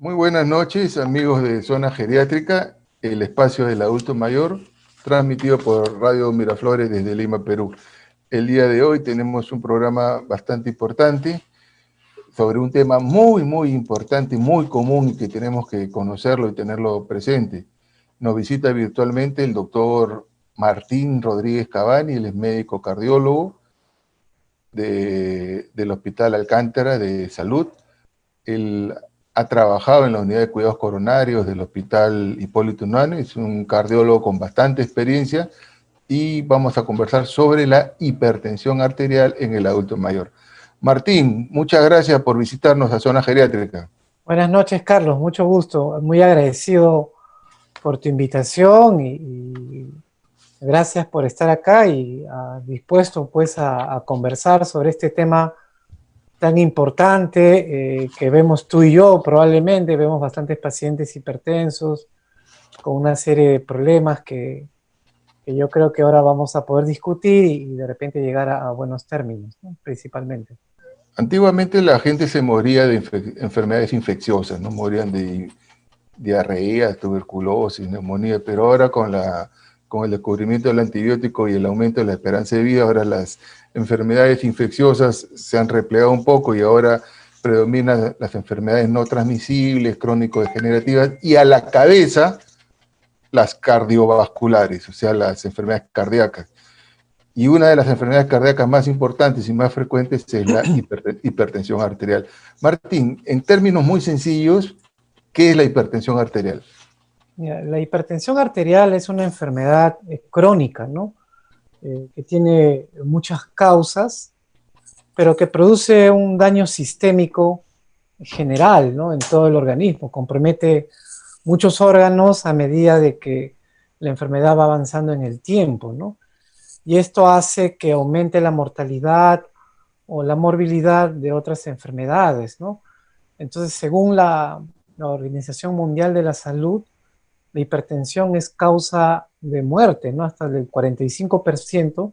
Muy buenas noches, amigos de Zona Geriátrica, el espacio del adulto mayor, transmitido por Radio Miraflores desde Lima, Perú. El día de hoy tenemos un programa bastante importante sobre un tema muy importante, muy común y que tenemos que conocerlo y tenerlo presente. Nos visita virtualmente el doctor Martín Rodríguez Cavani, él es médico cardiólogo del Hospital Alcántara de Salud. Él ha trabajado en la unidad de cuidados coronarios del Hospital Hipólito Unanue, es un cardiólogo con bastante experiencia y vamos a conversar sobre la hipertensión arterial en el adulto mayor. Martín, muchas gracias por visitarnos a Zona Geriátrica. Buenas noches, Carlos, mucho gusto, muy agradecido por tu invitación y gracias por estar acá y dispuesto pues a conversar sobre este tema tan importante que vemos tú y yo. Probablemente vemos bastantes pacientes hipertensos con una serie de problemas que yo creo que ahora vamos a poder discutir y de repente llegar a buenos términos, ¿no? Principalmente. Antiguamente la gente se moría de enfermedades infecciosas, ¿no? Morían de diarrea, tuberculosis, neumonía, pero ahora con el descubrimiento del antibiótico y el aumento de la esperanza de vida, ahora las enfermedades infecciosas se han replegado un poco y ahora predominan las enfermedades no transmisibles, crónico-degenerativas, y a la cabeza las cardiovasculares, o sea, las enfermedades cardíacas. Y una de las enfermedades cardíacas más importantes y más frecuentes es la hipertensión arterial. Martín, en términos muy sencillos, ¿qué es la hipertensión arterial? Mira, la hipertensión arterial es una enfermedad crónica, ¿no? Que tiene muchas causas, pero que produce un daño sistémico general, ¿no? En todo el organismo. Compromete muchos órganos a medida de que la enfermedad va avanzando en el tiempo, ¿no? Y esto hace que aumente la mortalidad o la morbilidad de otras enfermedades, ¿no? Entonces, según la Organización Mundial de la Salud, la hipertensión es causa de muerte, ¿no? Hasta del 45%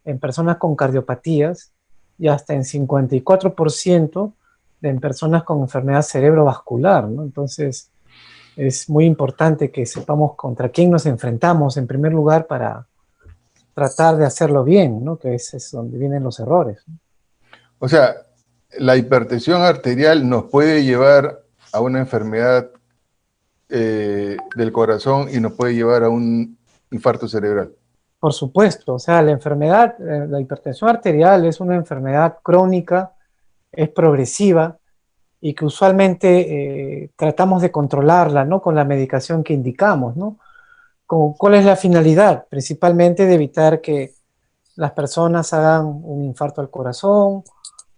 en personas con cardiopatías y hasta en 54% en personas con enfermedad cerebrovascular, ¿no? Entonces, es muy importante que sepamos contra quién nos enfrentamos en primer lugar para tratar de hacerlo bien, ¿no? Que es donde vienen los errores, ¿no? O sea, la hipertensión arterial nos puede llevar a una enfermedad del corazón y nos puede llevar a un infarto cerebral. Por supuesto, o sea, la enfermedad, la hipertensión arterial es una enfermedad crónica, es progresiva y que usualmente tratamos de controlarla, ¿no? Con la medicación que indicamos, ¿no? ¿Cuál es la finalidad? Principalmente de evitar que las personas hagan un infarto al corazón,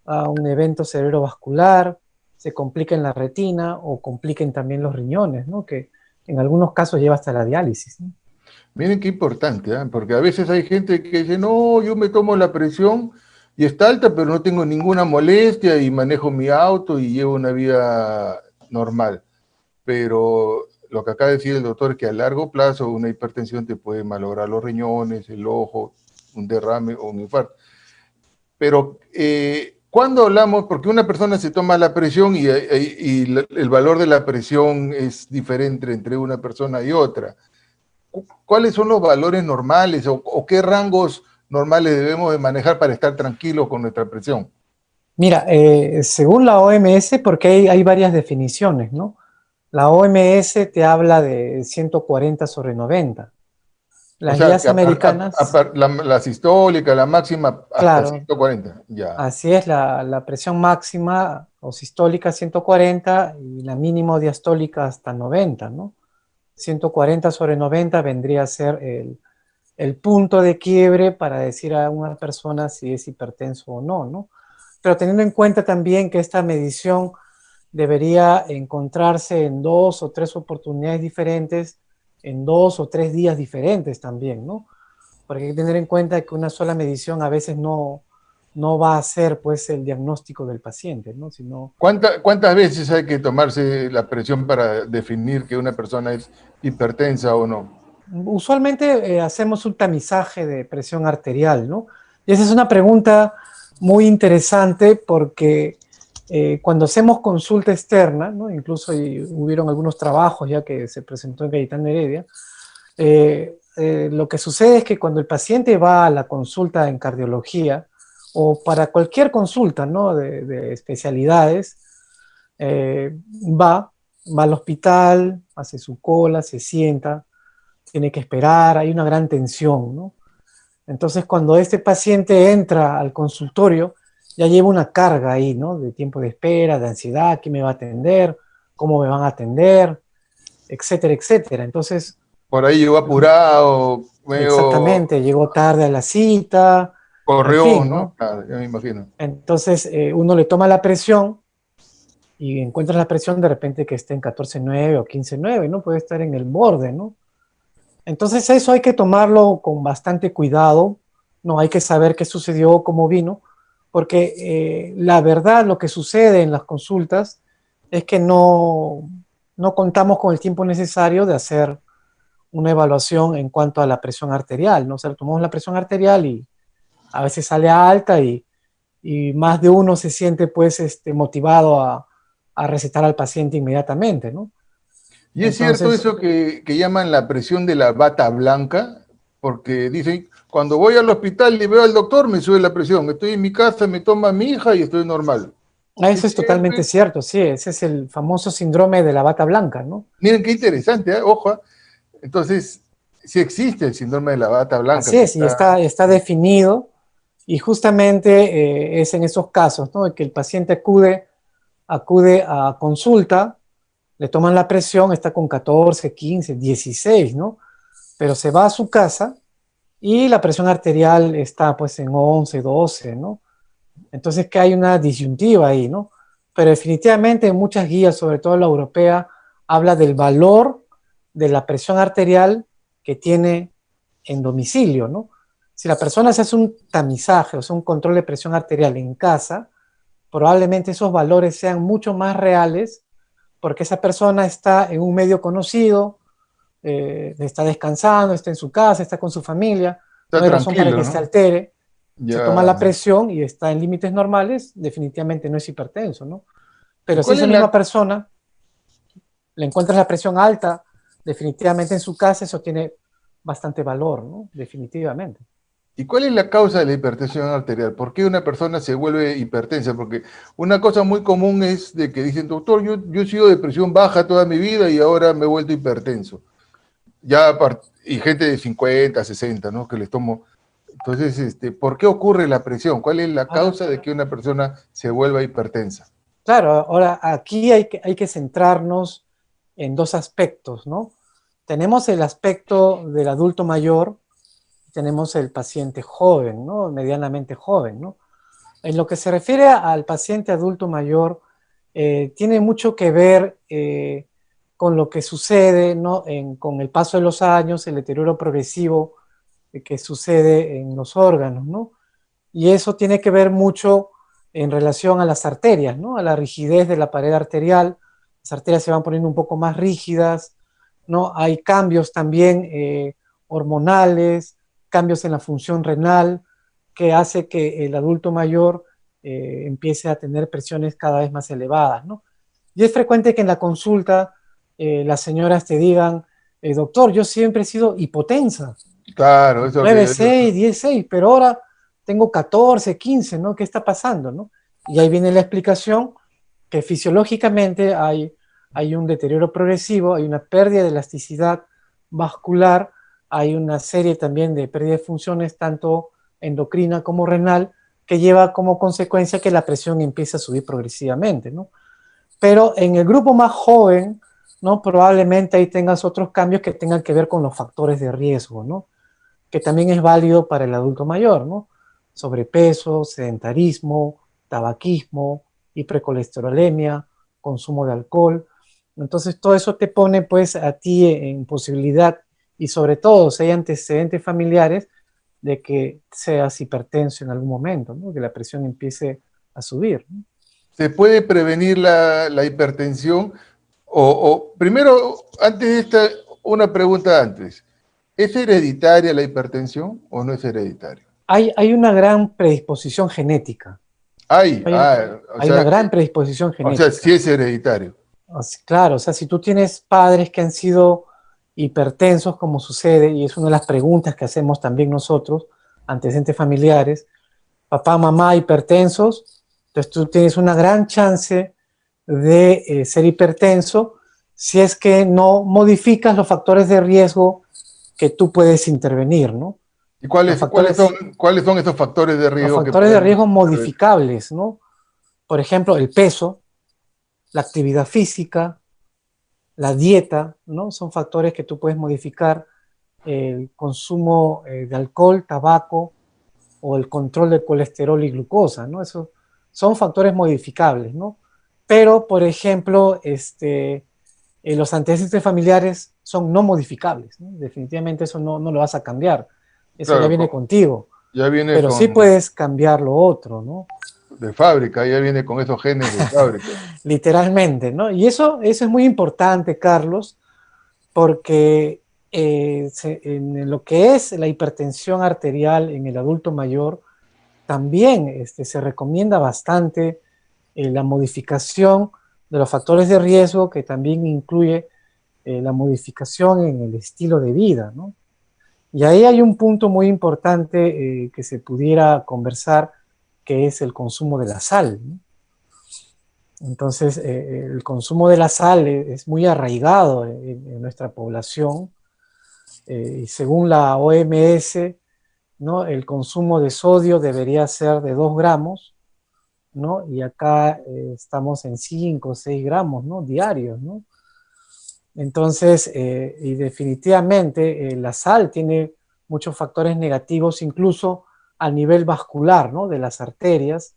a un evento cerebrovascular, se compliquen la retina o compliquen también los riñones, ¿no? Que en algunos casos lleva hasta la diálisis, ¿no? Miren qué importante, ¿eh? Porque a veces hay gente que dice, no, yo me tomo la presión y está alta, pero no tengo ninguna molestia y manejo mi auto y llevo una vida normal. Pero lo que acaba de decir el doctor es que a largo plazo una hipertensión te puede malograr los riñones, el ojo, un derrame o un infarto. Pero cuando hablamos, porque una persona se toma la presión y el valor de la presión es diferente entre una persona y otra, ¿cuáles son los valores normales o qué rangos normales debemos de manejar para estar tranquilos con nuestra presión? Mira, según la OMS, porque hay varias definiciones, ¿no? La OMS te habla de 140/90. O Las sea, guías americanas, la sistólica, la máxima hasta claro, 140, ya. así es, la presión máxima o sistólica 140 y la mínimo diastólica hasta 90, ¿no? 140/90 vendría a ser el punto de quiebre para decir a una persona si es hipertenso o no, ¿no? Pero teniendo en cuenta también que esta medición debería encontrarse en 2 o 3 oportunidades diferentes, en 2 o 3 días diferentes también, ¿no? Porque hay que tener en cuenta que una sola medición a veces no va a ser pues el diagnóstico del paciente, ¿no? Sino, ¿Cuántas veces hay que tomarse la presión para definir que una persona es hipertensa o no? usualmente hacemos un tamizaje de presión arterial, ¿no? Y esa es una pregunta muy interesante porque cuando hacemos consulta externa, ¿no? Incluso hubieron algunos trabajos ya que se presentó en Cayetano Heredia, lo que sucede es que cuando el paciente va a la consulta en cardiología o para cualquier consulta, ¿no? de especialidades, va al hospital, hace su cola, se sienta, tiene que esperar, hay una gran tensión, ¿no? Entonces, cuando este paciente entra al consultorio, ya lleva una carga ahí, ¿no? De tiempo de espera, de ansiedad, quién me va a atender, cómo me van a atender, etcétera, etcétera. Entonces, Por ahí llegó apurado, medio exactamente, llegó tarde a la cita, en correón, fin, ¿no? ¿no? Claro, ya me imagino. Entonces, uno le toma la presión y encuentra la presión de repente que esté en 14,9 o 15,9, ¿no? Puede estar en el borde, ¿no? Entonces, eso hay que tomarlo con bastante cuidado, ¿no? Hay que saber qué sucedió, cómo vino, porque la verdad, lo que sucede en las consultas es que no contamos con el tiempo necesario de hacer una evaluación en cuanto a la presión arterial, ¿no? O sea, tomamos la presión arterial y a veces sale alta y más de uno se siente pues motivado a recetar al paciente inmediatamente, ¿no? Y es cierto Entonces, eso que llaman la presión de la bata blanca, porque dicen, cuando voy al hospital y veo al doctor me sube la presión, estoy en mi casa, me toma mi hija y estoy normal. eso ¿Es es cierto? totalmente cierto, sí, ese es el famoso síndrome de la bata blanca, ¿no? Miren qué interesante, ¿eh? Ojo. Entonces, sí existe el síndrome de la bata blanca Así que es, y está... está definido, y justamente es en esos casos, ¿no? De que el paciente acude a consulta, le toman la presión, está con 14, 15, 16, ¿no? Pero se va a su casa y la presión arterial está pues en 11, 12, ¿no? Entonces que hay una disyuntiva ahí, ¿no? Pero definitivamente en muchas guías, sobre todo la europea, habla del valor de la presión arterial que tiene en domicilio, ¿no? Si la persona se hace un tamizaje, o sea, un control de presión arterial en casa, probablemente esos valores sean mucho más reales porque esa persona está en un medio conocido, está descansando, está en su casa, está con su familia, no Está hay razón para tranquilo, que se ¿no? altere, se toma Ya. la presión y está en límites normales, definitivamente no es hipertenso, ¿no? ¿Y Pero si cuál esa es misma la, persona le encuentra la presión alta, definitivamente en su casa eso tiene bastante valor, ¿no? Definitivamente. ¿Y cuál es la causa de la hipertensión arterial? ¿Por qué una persona se vuelve hipertensa? Porque una cosa muy común es de que dicen, doctor, yo he sido de presión baja toda mi vida y ahora me he vuelto hipertenso. Y gente de 50, 60, ¿no? Que les tomo. Entonces, ¿por qué ocurre la presión? ¿Cuál es la Ahora, causa de que una persona se vuelva hipertensa? claro, ahora aquí hay que centrarnos en dos aspectos, ¿no? Tenemos el aspecto del adulto mayor, tenemos el paciente joven, ¿no? Medianamente joven, ¿no? En lo que se refiere al paciente adulto mayor, tiene mucho que ver con lo que sucede, ¿no? Con el paso de los años, el deterioro progresivo que sucede en los órganos, ¿no? Y eso tiene que ver mucho en relación a las arterias, ¿no? A la rigidez de la pared arterial. Las arterias se van poniendo un poco más rígidas, ¿no? Hay cambios también hormonales, cambios en la función renal, que hace que el adulto mayor empiece a tener presiones cada vez más elevadas, ¿no? Y es frecuente que en la consulta las señoras te digan, doctor, yo siempre he sido hipotensa, Claro, eso que 9, yo digo. 6, 10, 6, pero ahora tengo 14, 15, ¿no? ¿Qué está pasando, no? Y ahí viene la explicación que fisiológicamente hay un deterioro progresivo, hay una pérdida de elasticidad vascular, hay una serie también de pérdida de funciones, tanto endocrina como renal, que lleva como consecuencia que la presión empieza a subir progresivamente, ¿no? Pero en el grupo más joven, ¿no? Probablemente ahí tengas otros cambios que tengan que ver con los factores de riesgo, ¿no? Que también es válido para el adulto mayor, ¿no? Sobrepeso, sedentarismo, tabaquismo, hipercolesterolemia, consumo de alcohol. Entonces todo eso te pone pues a ti en posibilidad y sobre todo si hay antecedentes familiares de que seas hipertenso en algún momento, ¿no? Que la presión empiece a subir, ¿no? ¿Se puede prevenir la hipertensión? Primero, antes de esta, una pregunta antes. ¿Es hereditaria la hipertensión o no es hereditaria? Hay una gran predisposición genética. Hay, Hay, hay una gran predisposición o sea, genética. sí es hereditario. Claro, o sea, si tú tienes padres que han sido hipertensos, como sucede, y es una de las preguntas que hacemos también nosotros, antecedentes familiares, papá, mamá hipertensos, entonces tú tienes una gran chance de ser hipertenso si es que no modificas los factores de riesgo que tú puedes intervenir, ¿no? ¿Y Los cuáles son esos factores de los riesgo que factores de podemos riesgo intervenir? modificables, ¿no? Por ejemplo, el peso, la actividad física, la dieta, ¿no? Son factores que tú puedes modificar, el consumo de alcohol, tabaco o el control del colesterol y glucosa, ¿no? Esos son factores modificables, ¿no? Pero, por ejemplo, los antecedentes familiares son no modificables, ¿no? Definitivamente eso no lo vas a cambiar, eso ya Claro, viene contigo, ya viene pero sí con puedes cambiar lo otro, ¿no? de fábrica, ya viene con esos genes de fábrica. Literalmente, ¿no? Y eso es muy importante, Carlos, porque en lo que es la hipertensión arterial en el adulto mayor, también se recomienda bastante la modificación de los factores de riesgo, que también incluye la modificación en el estilo de vida, ¿no? Y ahí hay un punto muy importante que se pudiera conversar, que es el consumo de la sal, ¿no? Entonces, el consumo de la sal es muy arraigado en nuestra población, y según la OMS, ¿no? El consumo de sodio debería ser de 2 gramos, ¿no? Y acá estamos en 5 o 6 gramos, ¿no? Diarios, ¿no? Entonces, y definitivamente la sal tiene muchos factores negativos, incluso a nivel vascular, ¿no? De las arterias,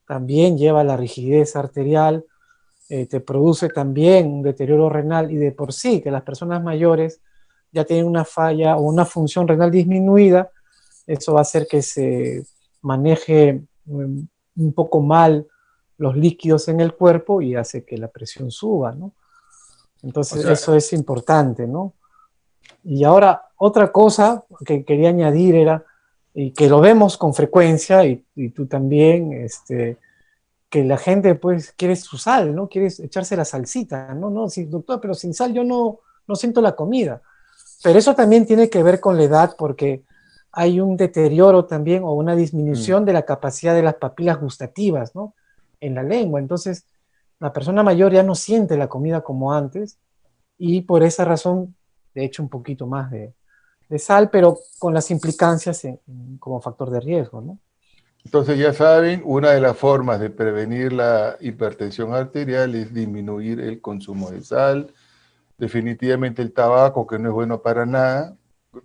también lleva a la rigidez arterial, te produce también un deterioro renal, y de por sí que las personas mayores ya tienen una falla o una función renal disminuida, eso va a hacer que se maneje un poco mal los líquidos en el cuerpo y hace que la presión suba, ¿no? O Entonces sea, eso es importante, ¿no? Y ahora otra cosa que quería añadir era, y que lo vemos con frecuencia, y tú también, que la gente pues quiere su sal, ¿no? Quiere echarse la salsita, ¿no? No, sí, doctor, pero sin sal yo no siento la comida. Pero eso también tiene que ver con la edad, porque hay un deterioro también o una mm, disminución de la capacidad de las papilas gustativas, ¿no? En la lengua. Entonces, la persona mayor ya no siente la comida como antes, y por esa razón le echo un poquito más de sal, pero con las implicancias como factor de riesgo, ¿no? entonces ya saben, una de las formas de prevenir la hipertensión arterial es disminuir el consumo de sal. Definitivamente el tabaco, que no es bueno para nada,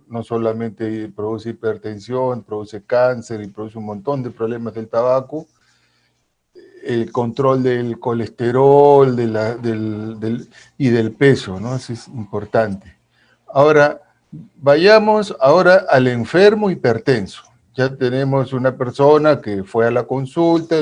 no solamente produce hipertensión, produce cáncer y produce un montón de problemas del tabaco. El control del colesterol y del peso, ¿no? Eso es importante. Ahora, vayamos ahora al enfermo hipertenso. Ya tenemos una persona que fue a la consulta,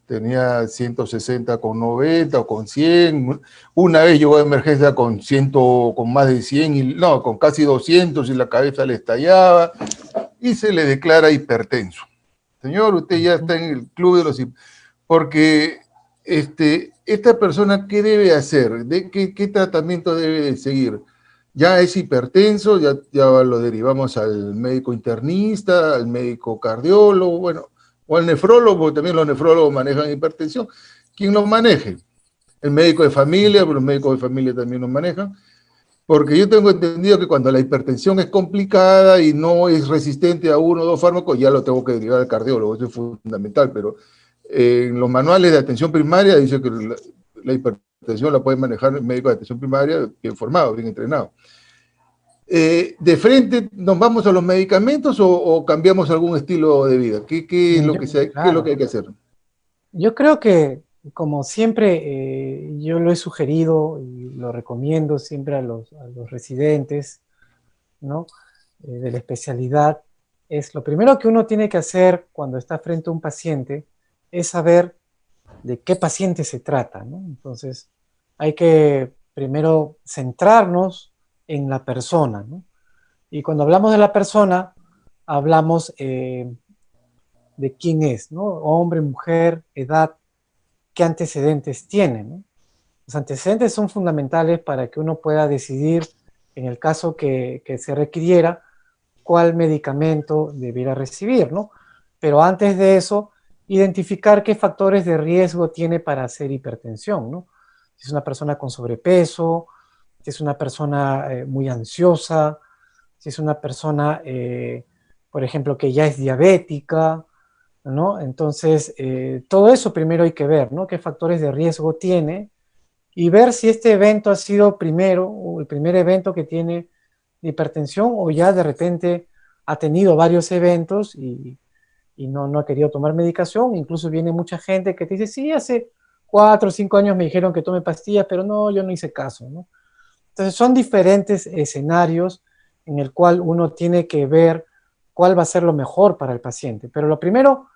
tenía 160 con 90 o con 100. Una vez llegó a emergencia con 100, con más de 100, no, con casi 200 y la cabeza le estallaba y se le declara hipertenso. Señor, usted ya está en el club de los porque esta persona, ¿qué debe hacer? ¿Qué tratamiento debe de seguir? Ya es hipertenso, ya lo derivamos al médico internista, al médico cardiólogo, bueno, o al nefrólogo, porque también los nefrólogos manejan hipertensión. ¿Quién los maneje? El médico de familia, pero los médicos de familia también los manejan. Porque yo tengo entendido que cuando la hipertensión es complicada y no es resistente a uno o dos fármacos, ya lo tengo que derivar al cardiólogo, eso es fundamental, pero en los manuales de atención primaria dice que la hipertensión la puede manejar el médico de atención primaria bien formado, bien entrenado. ¿De frente nos vamos a los medicamentos o cambiamos algún estilo de vida? ¿Qué es lo qué es lo que Claro, hay que hacer? yo creo que, como siempre, yo lo he sugerido y lo recomiendo siempre a los residentes, ¿no? De la especialidad, es lo primero que uno tiene que hacer cuando está frente a un paciente, es saber de qué paciente se trata, ¿no? Entonces, hay que primero centrarnos en la persona, ¿no? Y cuando hablamos de la persona, hablamos de quién es, ¿no? Hombre, mujer, edad, qué antecedentes tiene, ¿no? Los antecedentes son fundamentales para que uno pueda decidir, en el caso que se requiriera, cuál medicamento debiera recibir, ¿no? Pero antes de eso, identificar qué factores de riesgo tiene para hacer hipertensión, ¿no? Si es una persona con sobrepeso, si es una persona muy ansiosa, si es una persona, por ejemplo, que ya es diabética, ¿no? Entonces, todo eso primero hay que ver, ¿no? ¿Qué factores de riesgo tiene? Y ver si este evento ha sido primero, o el primer evento que tiene hipertensión, o ya de repente ha tenido varios eventos y no ha querido tomar medicación. Incluso viene mucha gente que te dice, sí, hace 4 o 5 años me dijeron que tome pastillas, pero no, yo no hice caso, ¿no? Entonces son diferentes escenarios en el cual uno tiene que ver cuál va a ser lo mejor para el paciente. Pero lo primero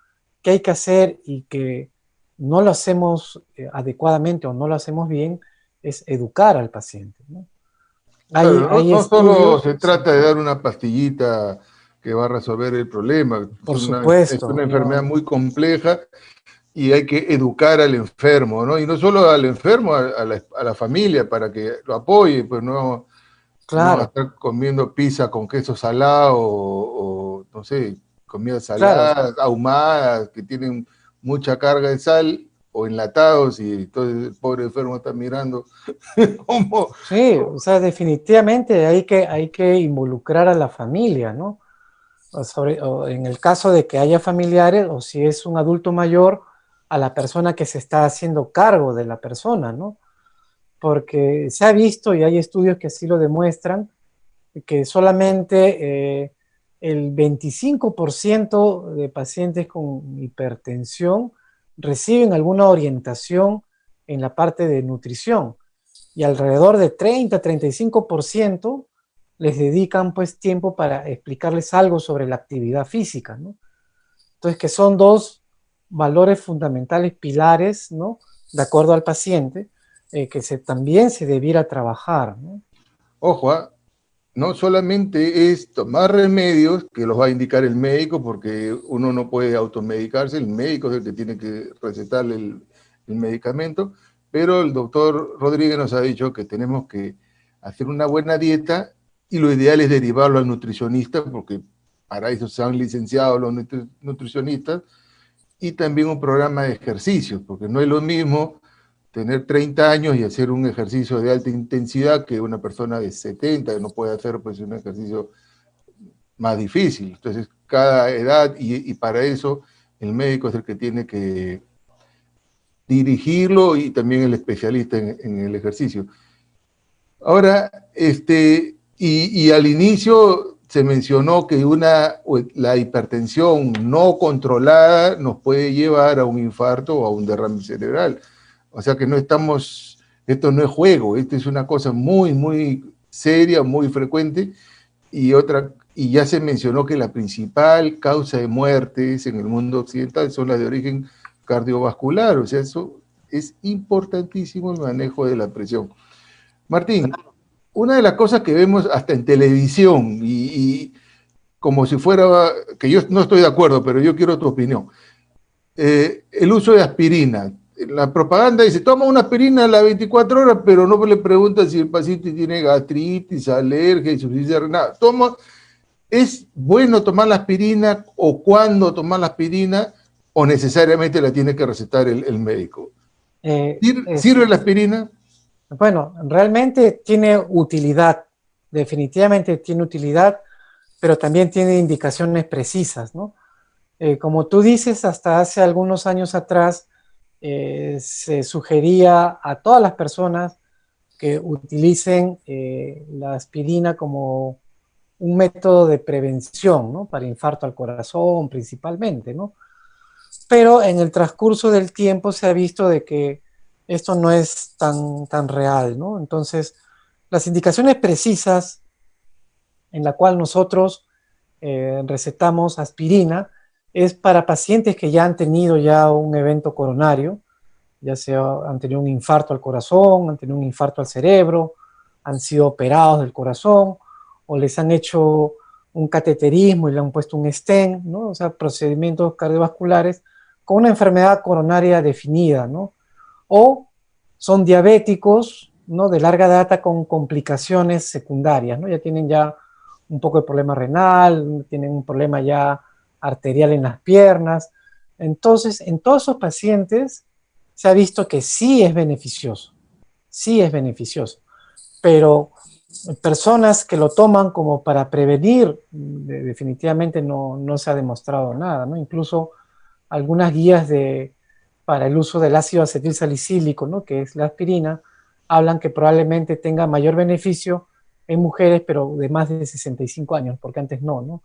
que hay que hacer y que no lo hacemos adecuadamente o no lo hacemos bien es educar al paciente, ¿no? Claro, no, Hay no solo estudios, se sí, trata de dar una pastillita que va a resolver el problema, por es supuesto, una enfermedad no, muy compleja y hay que educar al enfermo, ¿no? Y no solo al enfermo, a la familia para que lo apoye, pues no, no claro, estar comiendo pizza con queso salado o no sé, comida claro, salada, ahumadas, que tienen mucha carga de sal o enlatados y entonces el pobre enfermo está mirando cómo. sí, o sea, definitivamente hay que involucrar a la familia, ¿no? O en el caso de que haya familiares o si es un adulto mayor, a la persona que se está haciendo cargo de la persona, ¿no? Porque se ha visto y hay estudios que así lo demuestran, que solamente el 25% de pacientes con hipertensión reciben alguna orientación en la parte de nutrición y alrededor de 30-35% les dedican pues tiempo para explicarles algo sobre la actividad física, ¿no? Entonces, que son dos valores fundamentales, pilares, ¿no? De acuerdo al paciente, también se debiera trabajar, ¿no? Ojo, no solamente es tomar remedios que los va a indicar el médico, porque uno no puede automedicarse, el médico es el que tiene que recetarle el medicamento, pero el doctor Rodríguez nos ha dicho que tenemos que hacer una buena dieta y lo ideal es derivarlo al nutricionista, porque para eso se han licenciado los nutricionistas, y también un programa de ejercicios, porque no es lo mismo tener 30 años y hacer un ejercicio de alta intensidad que una persona de 70 que no puede hacer pues un ejercicio más difícil. Entonces, cada edad y para eso el médico es el que tiene que dirigirlo y también el especialista en el ejercicio. Ahora, y al inicio se mencionó que la hipertensión no controlada nos puede llevar a un infarto o a un derrame cerebral. O sea que esto no es juego, esto es una cosa muy, muy seria, muy frecuente, y ya se mencionó que la principal causa de muertes en el mundo occidental son las de origen cardiovascular, o sea, eso es importantísimo el manejo de la presión. Martín, una de las cosas que vemos hasta en televisión y como si fuera, que yo no estoy de acuerdo, pero yo quiero tu opinión, el uso de aspirina. La propaganda dice, toma una aspirina a las 24 horas, pero no le pregunta si el paciente tiene gastritis, alergia, insuficiencia renal. ¿Es bueno tomar la aspirina o cuándo tomar la aspirina o necesariamente la tiene que recetar el médico? ¿Sirve la aspirina? Bueno, realmente tiene utilidad, definitivamente tiene utilidad, pero también tiene indicaciones precisas, ¿no? Como tú dices, hasta hace algunos años atrás se sugería a todas las personas que utilicen la aspirina como un método de prevención, ¿no? Para infarto al corazón principalmente, ¿no? Pero en el transcurso del tiempo se ha visto de que esto no es tan real, ¿no? Entonces, las indicaciones precisas en la cual nosotros recetamos aspirina es para pacientes que ya han tenido ya un evento coronario, ya sea han tenido un infarto al corazón, han tenido un infarto al cerebro, han sido operados del corazón o les han hecho un cateterismo y le han puesto un stent, ¿no? O sea, procedimientos cardiovasculares con una enfermedad coronaria definida, ¿no? O son diabéticos, ¿no? De larga data con complicaciones secundarias, ¿no? Ya tienen ya un poco de problema renal, tienen un problema ya arterial en las piernas. Entonces, en todos esos pacientes se ha visto que sí es beneficioso, pero personas que lo toman como para prevenir, definitivamente no se ha demostrado nada, ¿no? Incluso algunas guías para el uso del ácido acetil salicílico, ¿no? Que es la aspirina, hablan que probablemente tenga mayor beneficio en mujeres, pero de más de 65 años, porque antes no.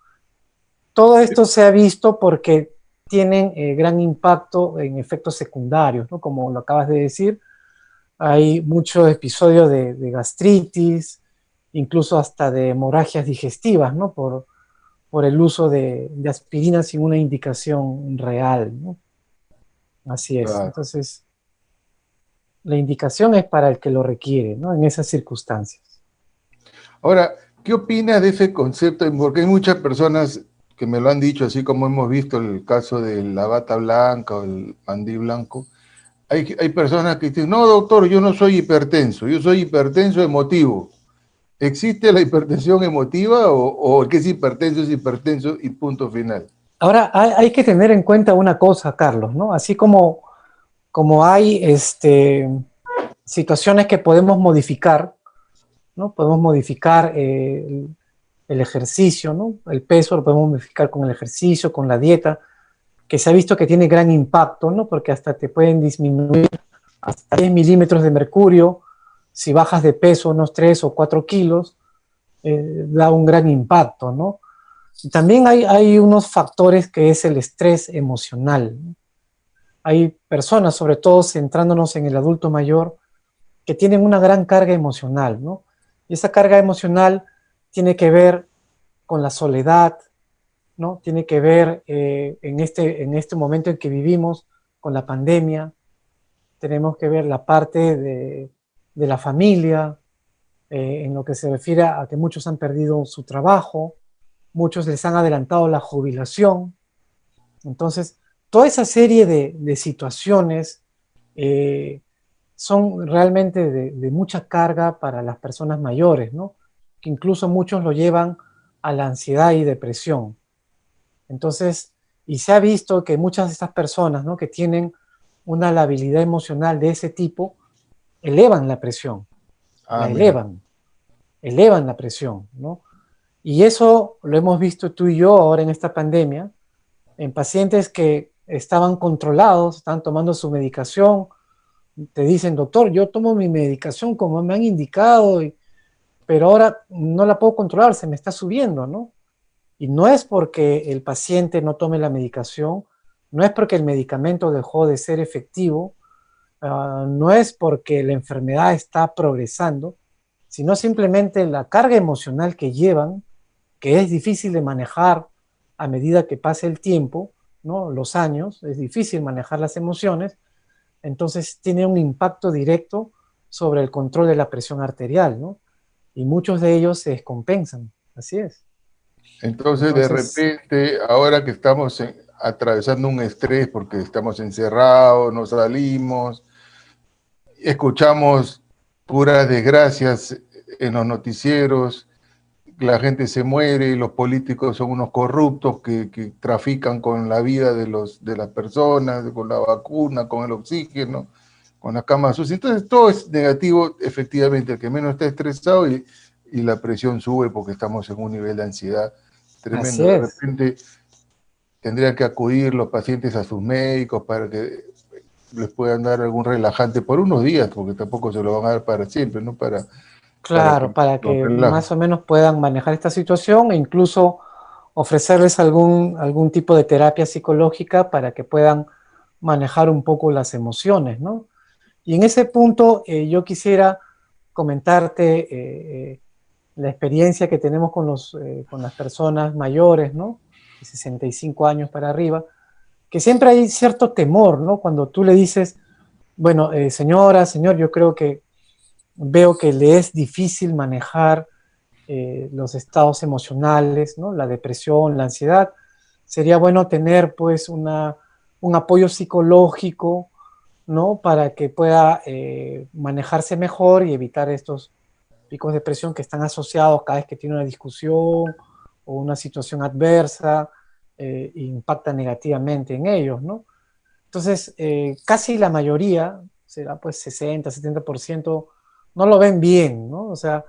Todo esto se ha visto porque tienen gran impacto en efectos secundarios, ¿no? Como lo acabas de decir, hay muchos episodios de gastritis, incluso hasta de hemorragias digestivas, ¿no? Por el uso de aspirina sin una indicación real, ¿no? Así es. Claro. Entonces, la indicación es para el que lo requiere, ¿no? En esas circunstancias. Ahora, ¿qué opinas de ese concepto? Porque hay muchas personas que me lo han dicho, así como hemos visto el caso de la bata blanca o el mandí blanco. Hay personas que dicen, no, doctor, yo no soy hipertenso, yo soy hipertenso emotivo. ¿Existe la hipertensión emotiva o el que es hipertenso y punto final? Ahora, hay que tener en cuenta una cosa, Carlos, ¿no? Así como hay situaciones que podemos modificar, ¿no? Podemos modificar el ejercicio, ¿no? El peso lo podemos modificar con el ejercicio, con la dieta, que se ha visto que tiene gran impacto, ¿no? Porque hasta te pueden disminuir hasta 10 milímetros de mercurio si bajas de peso unos 3 o 4 kilos, da un gran impacto, ¿no? Y también hay unos factores que es el estrés emocional, ¿no? Hay personas, sobre todo centrándonos en el adulto mayor, que tienen una gran carga emocional, ¿no? Y esa carga emocional tiene que ver con la soledad, ¿no? Tiene que ver en este momento en que vivimos con la pandemia, tenemos que ver la parte de la familia, en lo que se refiere a que muchos han perdido su trabajo, muchos les han adelantado la jubilación. Entonces, toda esa serie de situaciones eh, son realmente de mucha carga para las personas mayores, ¿no? Que incluso muchos lo llevan a la ansiedad y depresión. Entonces, y se ha visto que muchas de estas personas, ¿no? Que tienen una labilidad emocional de ese tipo, elevan la presión, Ah, la mira. elevan la presión, ¿no? Y eso lo hemos visto tú y yo ahora en esta pandemia, en pacientes que estaban controlados, estaban tomando su medicación, te dicen, doctor, yo tomo mi medicación como me han indicado, pero ahora no la puedo controlar, se me está subiendo, ¿no? Y no es porque el paciente no tome la medicación, no es porque el medicamento dejó de ser efectivo, no es porque la enfermedad está progresando, sino simplemente la carga emocional que llevan, que es difícil de manejar a medida que pase el tiempo, ¿no? Los años, es difícil manejar las emociones, entonces tiene un impacto directo sobre el control de la presión arterial, ¿no? Y muchos de ellos se descompensan, así es. Entonces, de Entonces, repente, ahora que estamos atravesando un estrés porque estamos encerrados, no salimos, escuchamos puras desgracias en los noticieros, la gente se muere, los políticos son unos corruptos que trafican con la vida de las personas, con la vacuna, con el oxígeno, con las camas sucias. Entonces todo es negativo, efectivamente, el que menos está estresado y la presión sube porque estamos en un nivel de ansiedad así tremendo. De es. repente tendrían que acudir los pacientes a sus médicos para que les puedan dar algún relajante por unos días, porque tampoco se lo van a dar para siempre, ¿no? Para Claro, que para los que relajen. más o menos puedan manejar esta situación e incluso ofrecerles algún tipo de terapia psicológica para que puedan manejar un poco las emociones, ¿no? Y en ese punto yo quisiera comentarte la experiencia que tenemos con las personas mayores, ¿no? De 65 años para arriba, que siempre hay cierto temor, ¿no? Cuando tú le dices, bueno, señora, señor, yo creo que veo que le es difícil manejar los estados emocionales, ¿no? La depresión, la ansiedad. Sería bueno tener pues un apoyo psicológico, ¿no? Para que pueda manejarse mejor y evitar estos picos de presión que están asociados cada vez que tiene una discusión o una situación adversa, impacta negativamente en ellos, ¿no? Entonces, casi la mayoría, será pues 60, 70%, no lo ven bien, ¿no? O sea,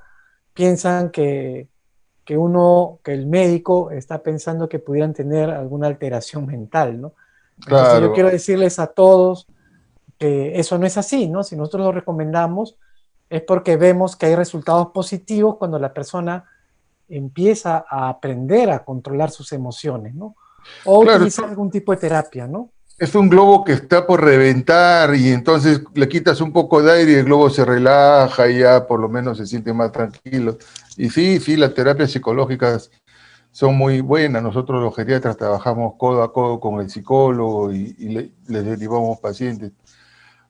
piensan que el médico está pensando que pudieran tener alguna alteración mental, ¿no? Entonces yo Claro, quiero decirles a todos que eso no es así, ¿no? Si nosotros lo recomendamos es porque vemos que hay resultados positivos cuando la persona empieza a aprender a controlar sus emociones, ¿no? O claro, utilizar algún tipo de terapia, ¿no? es un globo que está por reventar y entonces le quitas un poco de aire y el globo se relaja y ya por lo menos se siente más tranquilo. Y sí, sí, las terapias psicológicas son muy buenas. Nosotros los geriatras trabajamos codo a codo con el psicólogo y les derivamos pacientes.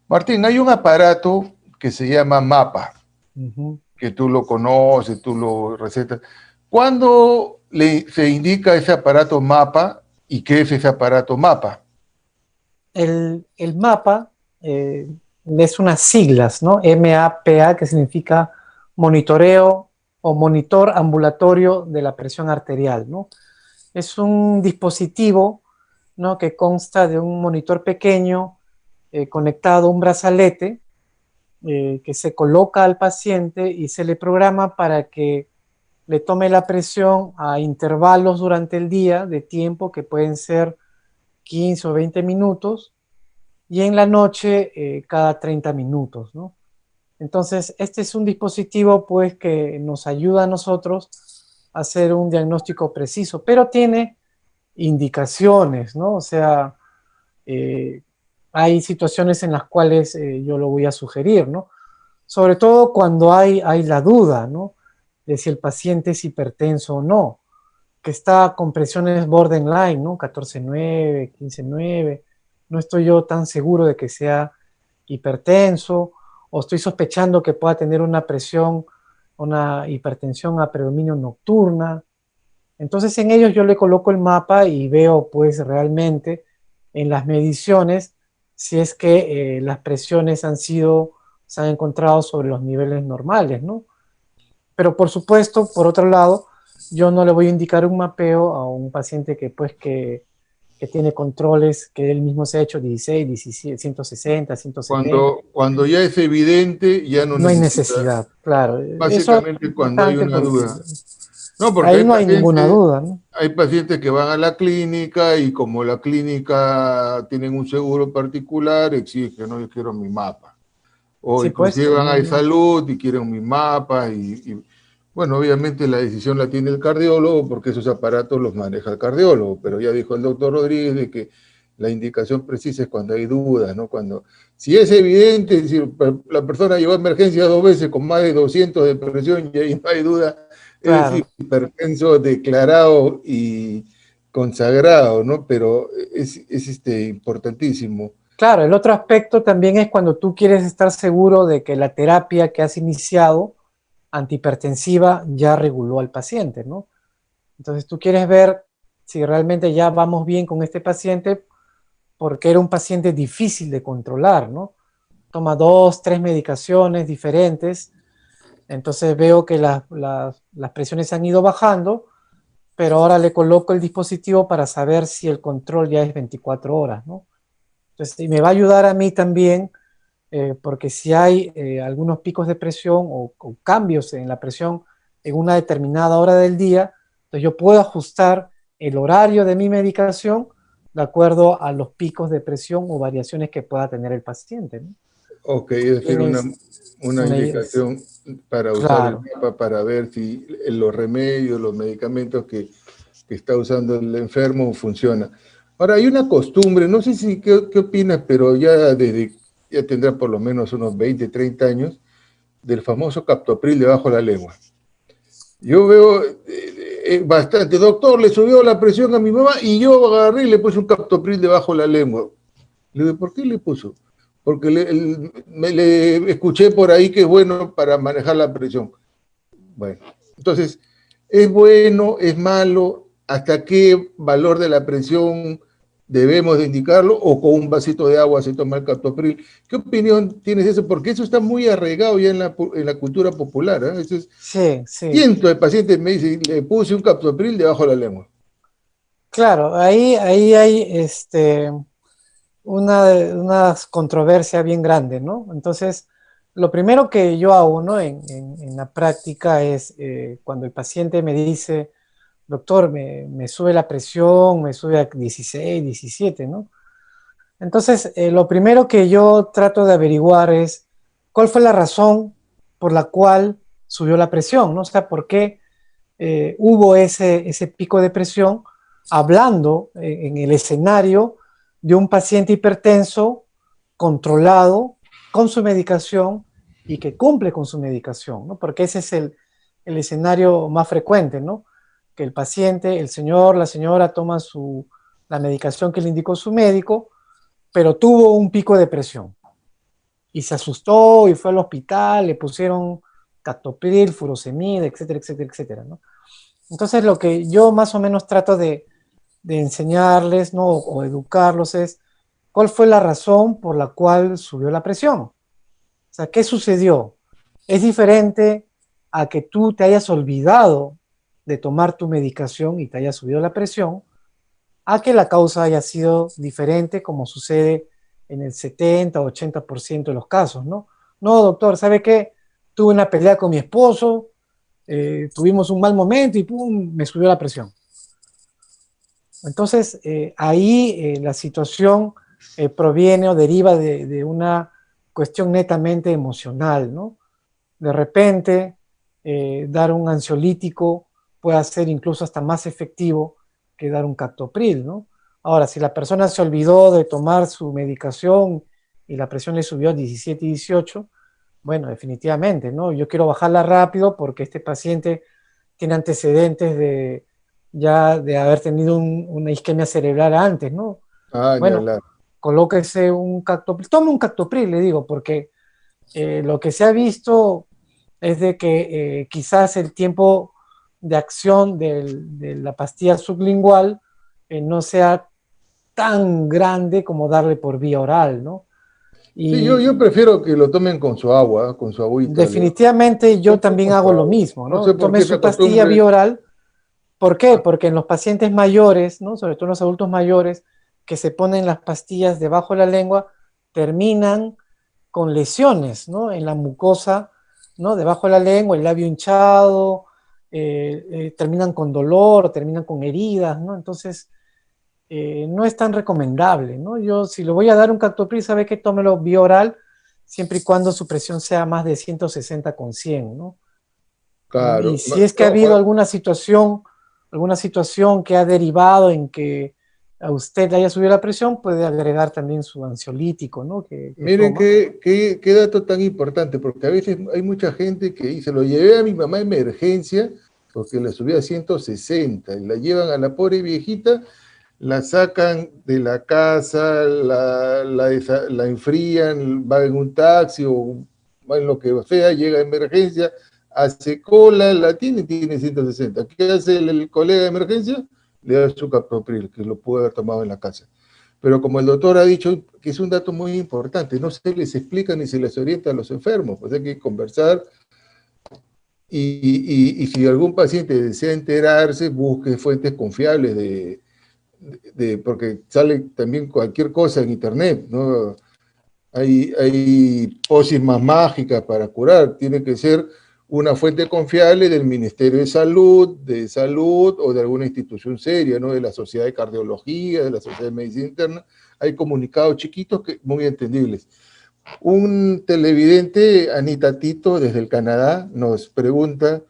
Martín, hay un aparato que se llama MAPA, Ujú. que tú lo conoces, tú lo recetas. ¿Cuándo se indica ese aparato MAPA y qué es ese aparato MAPA? El mapa es unas siglas, ¿no? MAPA, que significa monitoreo o monitor ambulatorio de la presión arterial, ¿no? Es un dispositivo, ¿no? Que consta de un monitor pequeño conectado a un brazalete que se coloca al paciente y se le programa para que le tome la presión a intervalos durante el día de tiempo que pueden ser 15 o 20 minutos y en la noche cada 30 minutos, ¿no? Entonces, este es un dispositivo pues que nos ayuda a nosotros a hacer un diagnóstico preciso, pero tiene indicaciones, ¿no? O sea, eh, hay situaciones en las cuales yo lo voy a sugerir, ¿no? Sobre todo cuando hay la duda, ¿no? De si el paciente es hipertenso o no, que está con presiones borderline, ¿no? 14,9, 15,9. No estoy yo tan seguro de que sea hipertenso o estoy sospechando que pueda tener una presión, una hipertensión a predominio nocturna. Entonces en ellos yo le coloco el mapa y veo pues realmente en las mediciones si es que las presiones se han encontrado sobre los niveles normales, ¿no? Pero por supuesto, por otro lado, yo no le voy a indicar un mapeo a un paciente que tiene controles que él mismo se ha hecho 16, 17, 160, 170. Cuando ya es evidente, ya no No hay necesita, necesidad, claro. Eso es básicamente cuando hay importante una porque duda. No, porque ahí no hay ninguna duda, ¿no? hay pacientes que van a la clínica y como la clínica tienen un seguro particular, exigen, no, yo quiero mi mapa. O Sí, pues. inclusive van a salud y quieren mi mapa bueno, obviamente la decisión la tiene el cardiólogo porque esos aparatos los maneja el cardiólogo, pero ya dijo el doctor Rodríguez de que la indicación precisa es cuando hay dudas, ¿no? Si es evidente, es decir, la persona llegó a emergencia 2 veces con más de 200 de presión y ahí no hay duda, es decir, Claro, hipertenso declarado y consagrado, ¿no? Pero es importantísimo. claro. El otro aspecto también es cuando tú quieres estar seguro de que la terapia que has iniciado antihipertensiva ya reguló al paciente, ¿no? Entonces tú quieres ver si realmente ya vamos bien con este paciente porque era un paciente difícil de controlar, ¿no? Toma 2, 3 medicaciones diferentes, entonces veo que las presiones han ido bajando, pero ahora le coloco el dispositivo para saber si el control ya es 24 horas, ¿no? Entonces, y me va a ayudar a mí también, porque si hay algunos picos de presión o cambios en la presión en una determinada hora del día, entonces yo puedo ajustar el horario de mi medicación de acuerdo a los picos de presión o variaciones que pueda tener el paciente, ¿no? Ok, es decir, Es una una, indicación para usar el claro, mapa para ver si los remedios, los medicamentos que está usando el enfermo funcionan. Ahora, hay una costumbre, no sé si qué opinas, pero ya tendrá por lo menos unos 20, 30 años, del famoso captopril debajo de la lengua. Yo veo bastante, doctor, le subió la presión a mi mamá y yo agarré y le puse un captopril debajo de la lengua. Le digo, ¿por qué le puso? Porque le escuché por ahí que es bueno para manejar la presión. Bueno, Entonces, ¿es bueno, es malo? ¿Hasta qué valor de la presión debemos de indicarlo? ¿O con un vasito de agua se toma el captopril? ¿Qué opinión tienes de eso? Porque eso está muy arraigado ya en la cultura popular. ¿Eh? Eso es, Sí, sí. cientos de pacientes me dicen, le puse un captopril debajo de la lengua. Claro, ahí hay una controversia bien grande, ¿no? Entonces, lo primero que yo hago, ¿no? En la práctica es cuando el paciente me dice, doctor, me sube la presión, me sube a 16, 17, ¿no? Entonces, lo primero que yo trato de averiguar es cuál fue la razón por la cual subió la presión, ¿no? O sea, por qué hubo ese pico de presión, hablando en el escenario de un paciente hipertenso controlado con su medicación y que cumple con su medicación, ¿no? Porque ese es el escenario más frecuente, ¿no? Que el paciente, el señor, la señora toma la medicación que le indicó su médico, pero tuvo un pico de presión y se asustó y fue al hospital, le pusieron captopril, furosemida, etcétera, etcétera, etcétera, ¿no? Entonces lo que yo más o menos trato de enseñarles, ¿no? O educarlos es cuál fue la razón por la cual subió la presión. O sea, ¿qué sucedió? Es diferente a que tú te hayas olvidado de tomar tu medicación y te haya subido la presión, a que la causa haya sido diferente, como sucede en el 70 o 80% de los casos, ¿no? No, doctor, ¿sabe qué? Tuve una pelea con mi esposo, tuvimos un mal momento y pum, me subió la presión. Entonces, ahí la situación proviene o deriva de una cuestión netamente emocional, ¿no? De repente, dar un ansiolítico puede ser incluso hasta más efectivo que dar un captopril, ¿no? Ahora, si la persona se olvidó de tomar su medicación y la presión le subió a 17 y 18, bueno, definitivamente, ¿no? Yo quiero bajarla rápido porque este paciente tiene antecedentes de ya de haber tenido una isquemia cerebral antes, ¿no? Ah, ni Bueno, hablar. colóquese un captopril, tome un captopril, le digo, porque lo que se ha visto es de que quizás el tiempo de acción de la pastilla sublingual no sea tan grande como darle por vía oral, ¿no? Sí, yo Y prefiero que lo tomen con su agua, con su agüita. definitivamente yo Siempre también con su hago lo agua. mismo, No ¿no? sé por Tome qué esa su pastilla costumbre. vía oral. ¿Por qué? Ah, Porque en los pacientes mayores, ¿no? Sobre todo en los adultos mayores, que se ponen las pastillas debajo de la lengua, terminan con lesiones, ¿no? En la mucosa, ¿no? Debajo de la lengua, el labio hinchado, terminan con dolor, terminan con heridas, ¿no? Entonces, no es tan recomendable, ¿no? Yo, si le voy a dar un captopril, sabe que tómelo vía oral, siempre y cuando su presión sea más de 160 con 100, ¿no? Y claro. si es que ha No, habido alguna situación que ha derivado en que a usted le haya subido la presión, puede agregar también su ansiolítico, ¿no? Que miren toma. qué dato tan importante, porque a veces hay mucha gente que dice, lo llevé a mi mamá a emergencia porque le subí a 160 y la llevan a la pobre viejita, la sacan de la casa, la enfrían, va en un taxi o va en lo que sea, llega a emergencia, hace cola, la tiene 160. ¿Qué hace el colega de emergencia? Le da su captopril, que lo puede haber tomado en la casa. Pero como el doctor ha dicho, que es un dato muy importante, no se les explica ni se les orienta a los enfermos, pues hay que conversar y si algún paciente desea enterarse, busque fuentes confiables porque sale también cualquier cosa en internet, ¿no? Hay posis más mágicas para curar, tiene que ser una fuente confiable del Ministerio de Salud o de alguna institución seria, ¿no? De la Sociedad de Cardiología, de la Sociedad de Medicina Interna. Hay comunicados chiquitos que muy entendibles. Un televidente, Anita Tito, desde el Canadá, nos pregunta,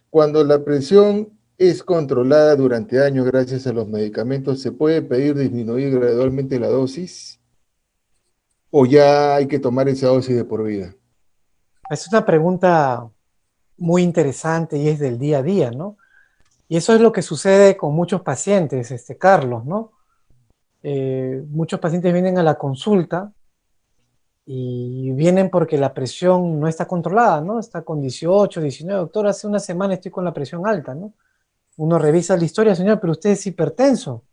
cuando la presión es controlada durante años gracias a los medicamentos, ¿se puede pedir disminuir gradualmente la dosis? ¿O ya hay que tomar esa dosis de por vida? Es una pregunta muy interesante y es del día a día, ¿no? Y eso es lo que sucede con muchos pacientes, Carlos, ¿no? Muchos pacientes vienen a la consulta y vienen porque la presión no está controlada, ¿no? Está con 18, 19, doctor, hace una semana estoy con la presión alta, ¿no? Uno revisa la historia, señor, pero usted es hipertenso.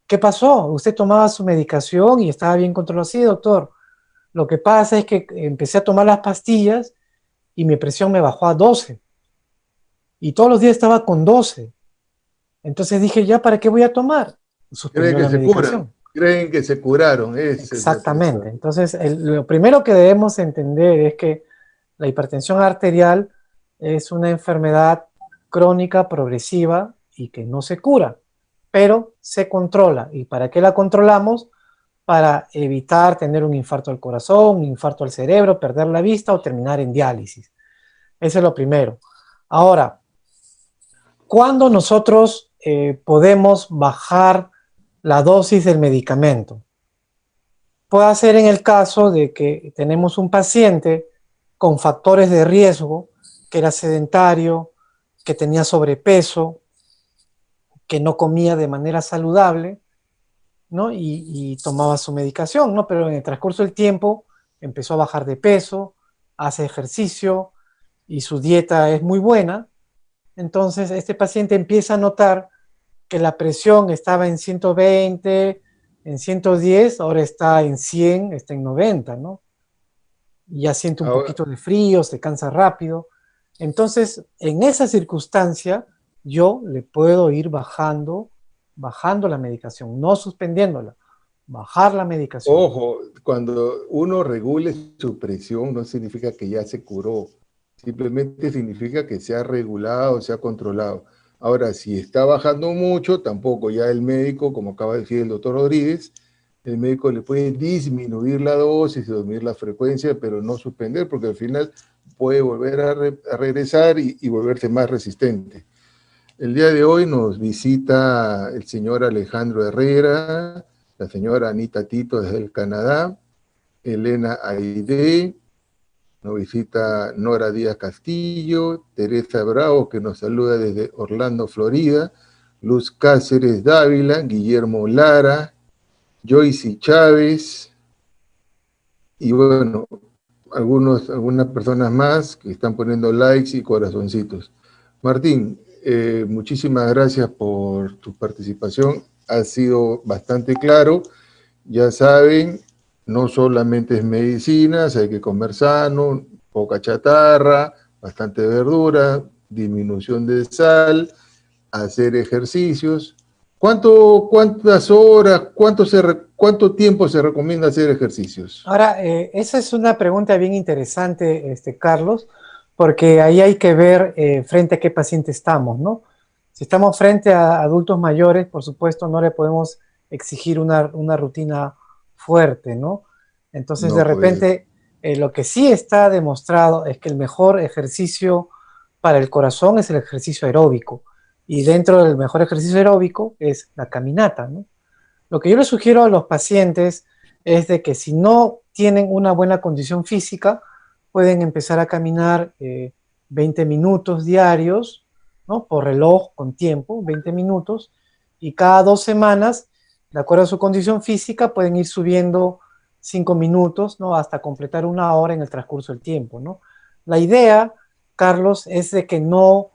¿Qué pasó? Usted tomaba su medicación y estaba bien controlado. Sí, doctor. Lo que pasa es que empecé a tomar las pastillas y mi presión me bajó a 12. Y todos los días estaba con 12. Entonces dije, ¿ya para qué voy a tomar? Creen Suspendió que la se curan, medicación. creen que se curaron, esa es la Exactamente. cuestión. Entonces, lo primero que debemos entender es que la hipertensión arterial es una enfermedad crónica progresiva y que no se cura, pero se controla. ¿Y para qué la controlamos? Para evitar tener un infarto al corazón, un infarto al cerebro, perder la vista o terminar en diálisis. Eso es lo primero. Ahora, ¿cuándo nosotros podemos bajar la dosis del medicamento? Puede ser en el caso de que tenemos un paciente con factores de riesgo, que era sedentario, que tenía sobrepeso, que no comía de manera saludable, ¿no? Y tomaba su medicación, ¿no? Pero en el transcurso del tiempo empezó a bajar de peso, hace ejercicio y su dieta es muy buena. Entonces, este paciente empieza a notar que la presión estaba en 120, en 110, ahora está en 100, está en 90, ¿no? Y ya siente un Ahora, poquito de frío, se cansa rápido. Entonces, en esa circunstancia, yo le puedo ir bajando la medicación, no suspendiéndola, bajar la medicación. ojo, cuando uno regule su presión no significa que ya se curó, simplemente significa que se ha regulado, se ha controlado. Ahora, si está bajando mucho, tampoco ya el médico, como acaba de decir el doctor Rodríguez, el médico le puede disminuir la dosis, disminuir la frecuencia, pero no suspender, porque al final puede volver a regresar y volverse más resistente. El día de hoy nos visita el señor Alejandro Herrera, la señora Anita Tito desde el Canadá, Elena Aide, nos visita Nora Díaz Castillo, Teresa Bravo, que nos saluda desde Orlando, Florida, Luz Cáceres Dávila, Guillermo Lara, Joyce Chávez, y bueno, algunas personas más que están poniendo likes y corazoncitos. Martín, muchísimas gracias por tu participación. Ha sido bastante claro. Ya saben, no solamente es medicinas, hay que comer sano, poca chatarra, bastante verdura, disminución de sal, hacer ejercicios. ¿Cuántas horas, cuánto tiempo se recomienda hacer ejercicios? Ahora, esa es una pregunta bien interesante, Carlos, porque ahí hay que ver frente a qué paciente estamos, ¿no? Si estamos frente a adultos mayores, por supuesto, no le podemos exigir una rutina fuerte, ¿no? Entonces, de No, pues, repente, lo que sí está demostrado es que el mejor ejercicio para el corazón es el ejercicio aeróbico. Y dentro del mejor ejercicio aeróbico es la caminata, ¿no? Lo que yo les sugiero a los pacientes es de que si no tienen una buena condición física, pueden empezar a caminar 20 minutos diarios, ¿no? Por reloj con tiempo, 20 minutos, y cada 2 semanas, de acuerdo a su condición física, pueden ir subiendo 5 minutos, ¿no? Hasta completar una hora en el transcurso del tiempo, ¿no? La idea, Carlos, es de que no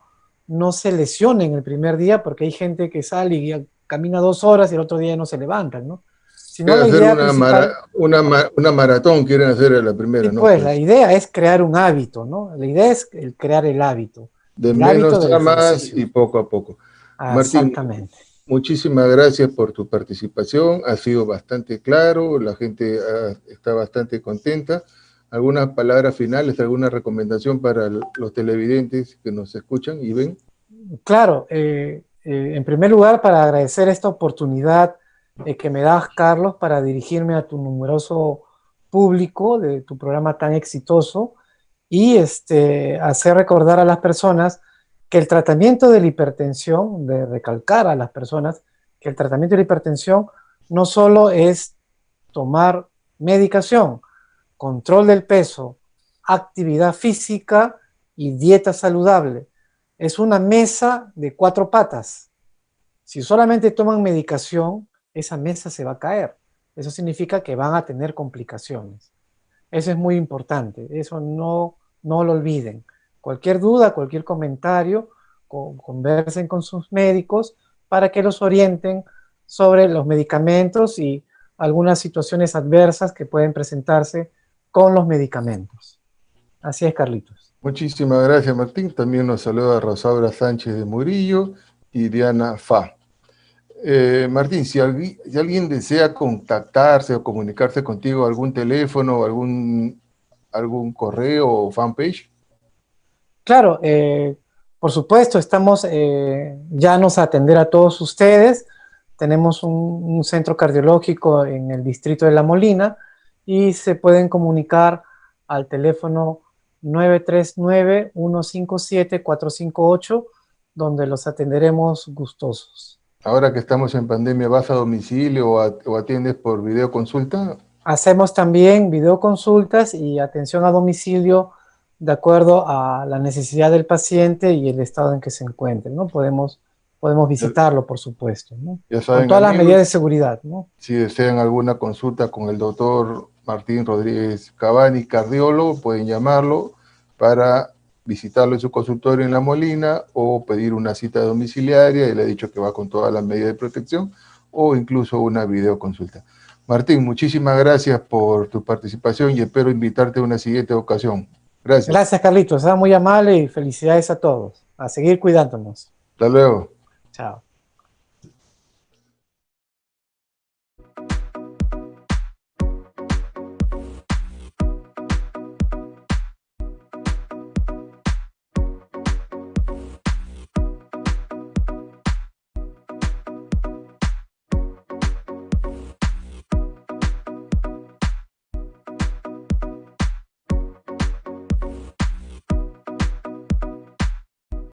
se lesionen el primer día, porque hay gente que sale y camina 2 horas y el otro día no se levantan, ¿no? Sino quieren la hacer idea principal, una maratón, quieren hacer a la y primera, ¿no? pues la Pues idea es crear un hábito, ¿no? La idea es crear de el hábito menos del a más ejercicio. y poco a poco. Ah, Martín, exactamente. muchísimas gracias por tu participación, ha sido bastante claro, la gente está bastante contenta. ¿Algunas palabras finales, alguna recomendación para los televidentes que nos escuchan y ven? Claro, en primer lugar, para agradecer esta oportunidad que me das, Carlos, para dirigirme a tu numeroso público de tu programa tan exitoso y hacer recordar a las personas que el tratamiento de la hipertensión, de recalcar a las personas que el tratamiento de la hipertensión no solo es tomar medicación, control del peso, actividad física y dieta saludable. Es una mesa de 4 patas. Si solamente toman medicación, esa mesa se va a caer. Eso significa que van a tener complicaciones. Eso es muy importante, eso no lo olviden. Cualquier duda, cualquier comentario, conversen con sus médicos para que los orienten sobre los medicamentos y algunas situaciones adversas que pueden presentarse con los medicamentos. Así es, Carlitos. Muchísimas gracias, Martín. También nos saluda Rosaura Sánchez de Murillo y Diana Fa. Martín, si alguien desea contactarse o comunicarse contigo, algún teléfono, algún correo o fanpage. Claro, por supuesto, estamos llanos a atender a todos ustedes. Tenemos un centro cardiológico en el distrito de La Molina y se pueden comunicar al teléfono 939-157-458, donde los atenderemos gustosos. Ahora que estamos en pandemia, ¿vas a domicilio o atiendes por videoconsulta? Hacemos también videoconsultas y atención a domicilio de acuerdo a la necesidad del paciente y el estado en que se encuentre, ¿no? Podemos visitarlo, por supuesto, ¿no? Ya Con saben, todas las amigos, medidas de seguridad, ¿no? si desean alguna consulta con el doctor Martín Rodríguez Cavani, cardiólogo, pueden llamarlo para visitarlo en su consultorio en La Molina o pedir una cita domiciliaria. Él ha dicho que va con todas las medidas de protección o incluso una videoconsulta. Martín, muchísimas gracias por tu participación y espero invitarte a una siguiente ocasión. Gracias. Gracias, Carlitos. Muy amable y felicidades a todos. A seguir cuidándonos. Hasta luego. Chao.